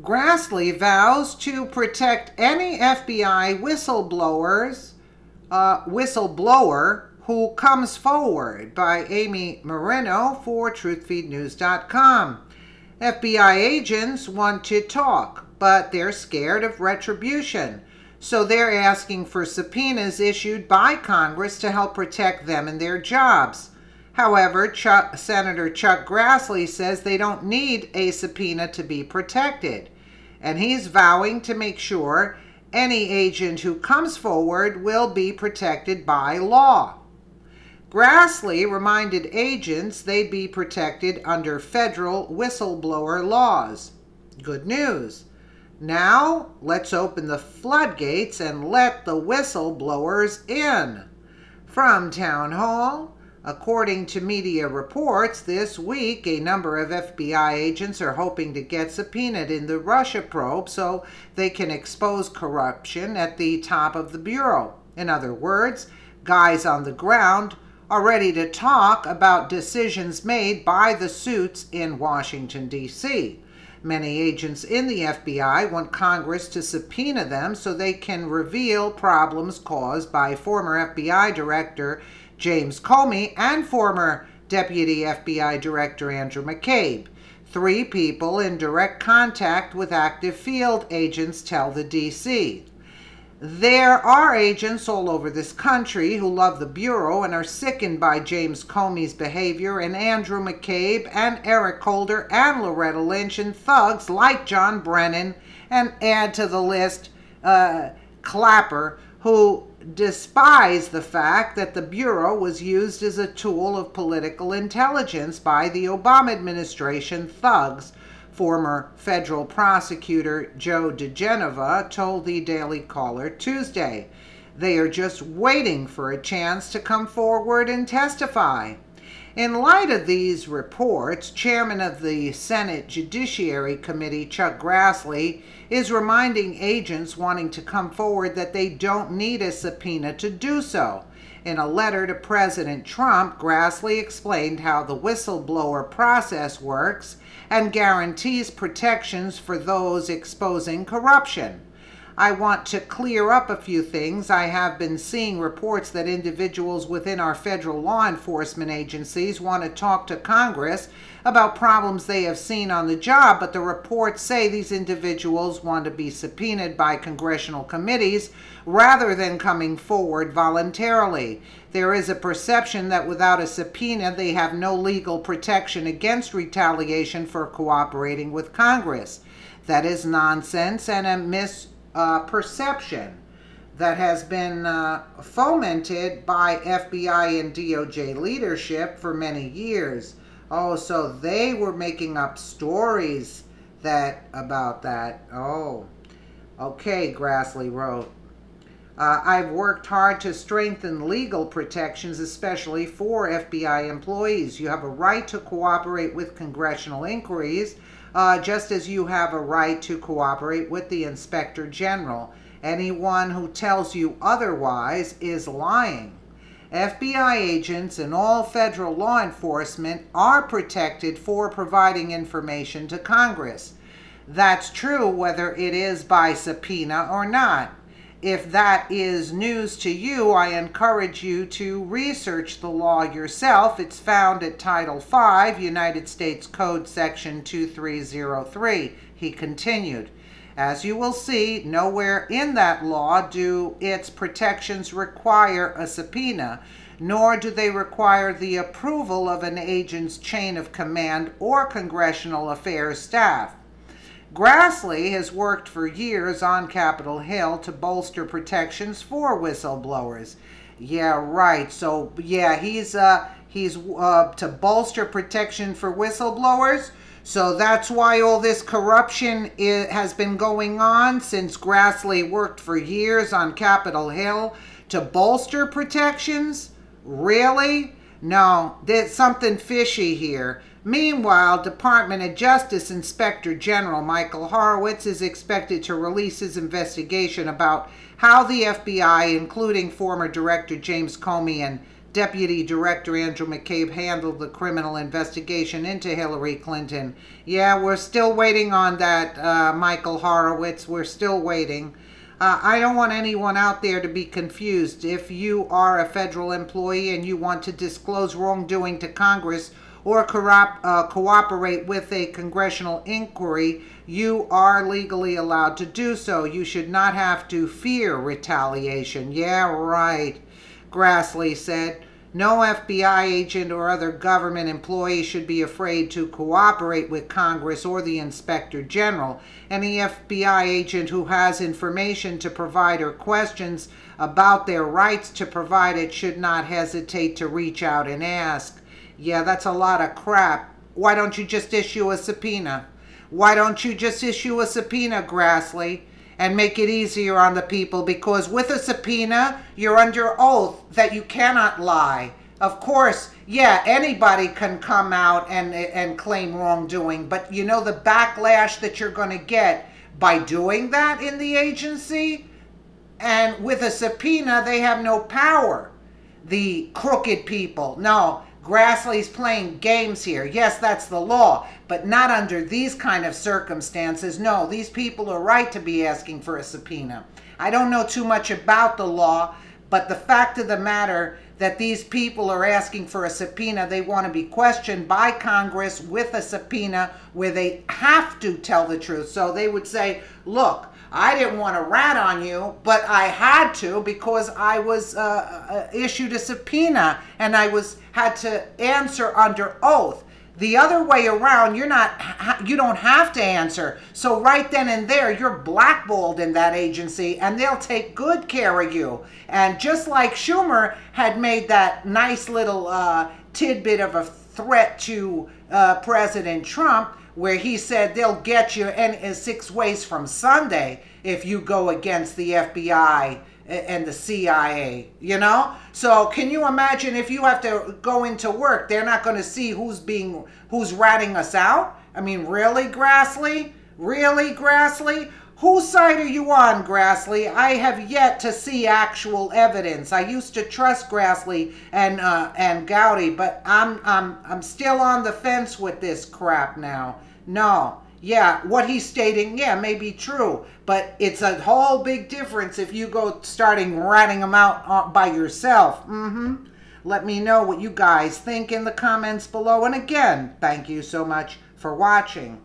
Grassley vows to protect any FBI whistleblower who comes forward, by Amy Moreno for TruthFeedNews.com. FBI agents want to talk, but they're scared of retribution. So they're asking for subpoenas issued by Congress to help protect them and their jobs. However, Senator Chuck Grassley says they don't need a subpoena to be protected. And he's vowing to make sure any agent who comes forward will be protected by law. Grassley reminded agents they'd be protected under federal whistleblower laws. Good news. Now, let's open the floodgates and let the whistleblowers in. From Town Hall, according to media reports, this week a number of FBI agents are hoping to get subpoenaed in the Russia probe so they can expose corruption at the top of the Bureau. In other words, guys on the ground are ready to talk about decisions made by the suits in Washington, D.C. Many agents in the FBI want Congress to subpoena them so they can reveal problems caused by former FBI Director James Comey and former Deputy FBI Director Andrew McCabe. 3 people in direct contact with active field agents tell the D.C. There are agents all over this country who love the Bureau and are sickened by James Comey's behavior, and Andrew McCabe and Eric Holder and Loretta Lynch, and thugs like John Brennan, and add to the list Clapper, who despise the fact that the Bureau was used as a tool of political intelligence by the Obama administration thugs. Former federal prosecutor Joe DeGenova told the Daily Caller Tuesday. They are just waiting for a chance to come forward and testify. In light of these reports, Chairman of the Senate Judiciary Committee Chuck Grassley is reminding agents wanting to come forward that they don't need a subpoena to do so. In a letter to President Trump, Grassley explained how the whistleblower process works and guarantees protections for those exposing corruption. I want to clear up a few things. I have been seeing reports that individuals within our federal law enforcement agencies want to talk to Congress about problems they have seen on the job, but the reports say these individuals want to be subpoenaed by congressional committees rather than coming forward voluntarily. There is a perception that without a subpoena, they have no legal protection against retaliation for cooperating with Congress. That is nonsense and a misperception that has been fomented by FBI and DOJ leadership for many years. Oh, so they were making up stories about that. Oh, okay, Grassley wrote. I've worked hard to strengthen legal protections, especially for FBI employees. You have a right to cooperate with congressional inquiries, just as you have a right to cooperate with the Inspector General. Anyone who tells you otherwise is lying. FBI agents and all federal law enforcement are protected for providing information to Congress. That's true whether it is by subpoena or not. If that is news to you, I encourage you to research the law yourself. It's found at Title V, United States Code Section 2303. He continued. As you will see, nowhere in that law do its protections require a subpoena, nor do they require the approval of an agent's chain of command or congressional affairs staff. Grassley has worked for years on Capitol Hill to bolster protections for whistleblowers. Yeah, right. So, yeah, he's to bolster protection for whistleblowers. So that's why all this corruption has been going on since Grassley worked for years on Capitol Hill to bolster protections? Really? No, there's something fishy here. Meanwhile, Department of Justice Inspector General Michael Horowitz is expected to release his investigation about how the FBI, including former Director James Comey and Deputy Director Andrew McCabe handled the criminal investigation into Hillary Clinton. Yeah, we're still waiting on that, Michael Horowitz. We're still waiting. I don't want anyone out there to be confused. If you are a federal employee and you want to disclose wrongdoing to Congress or cooperate with a congressional inquiry, you are legally allowed to do so. You should not have to fear retaliation. Yeah, right, Grassley said. No FBI agent or other government employee should be afraid to cooperate with Congress or the Inspector General. Any FBI agent who has information to provide or questions about their rights to provide it should not hesitate to reach out and ask. Yeah, that's a lot of crap. Why don't you just issue a subpoena? Why don't you just issue a subpoena, Grassley, and make it easier on the people? Because with a subpoena, you're under oath that you cannot lie. Of course, yeah, anybody can come out and claim wrongdoing, but you know the backlash that you're going to get by doing that in the agency? And with a subpoena, they have no power. The crooked people. No, Grassley's playing games here. Yes, that's the law, but not under these kind of circumstances. No, these people are right to be asking for a subpoena. I don't know too much about the law, but the fact of the matter that these people are asking for a subpoena, they want to be questioned by Congress with a subpoena where they have to tell the truth. So they would say, look, I didn't want to rat on you, but I had to because I was issued a subpoena and I had to answer under oath. The other way around, you don't have to answer. So right then and there, you're blackballed in that agency and they'll take good care of you. And just like Schumer had made that nice little tidbit of a threat to President Trump, where he said they'll get you in 6 ways from Sunday if you go against the FBI and the CIA, you know? So can you imagine if you have to go into work, they're not going to see who's ratting us out? I mean, really, Grassley? Really, Grassley? Whose side are you on, Grassley? I have yet to see actual evidence. I used to trust Grassley and Gowdy, but I'm still on the fence with this crap now. No. Yeah, what he's stating, yeah, may be true, but it's a whole big difference if you go starting ratting them out by yourself. Let me know what you guys think in the comments below. And again, thank you so much for watching.